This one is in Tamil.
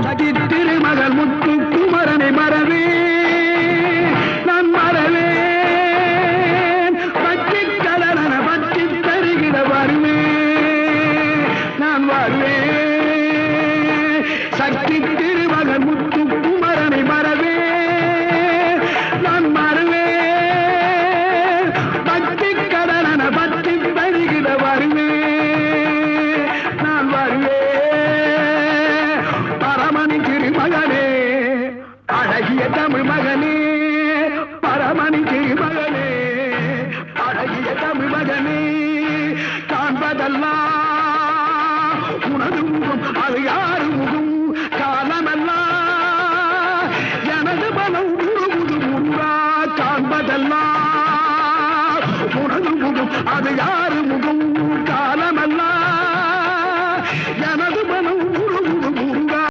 சக்தி திருமகள் முத்து குமரனை மறவே நான் மறவேன் பற்றி கடலன பற்றி தருகிற வருவேன் நான் வருவேன் சக்தி திருமகள் முத்து குமரனை மறவே நான் மறவேன் பற்றி கடலன பற்றி தருகிற வருவேன் நான் வருவேன் பரமணி திருமகனே அழகிய தமிழ் மகனே பரமணி திருமகனே அழகிய தமிழ் மகனே காண்பதெல்லாம் உனது முகம் அது யாரு முகம் காலமெல்லாம் எனது மனம் உருகுது முருகா காண்பதெல்லாம் உனது முகம் அது யார்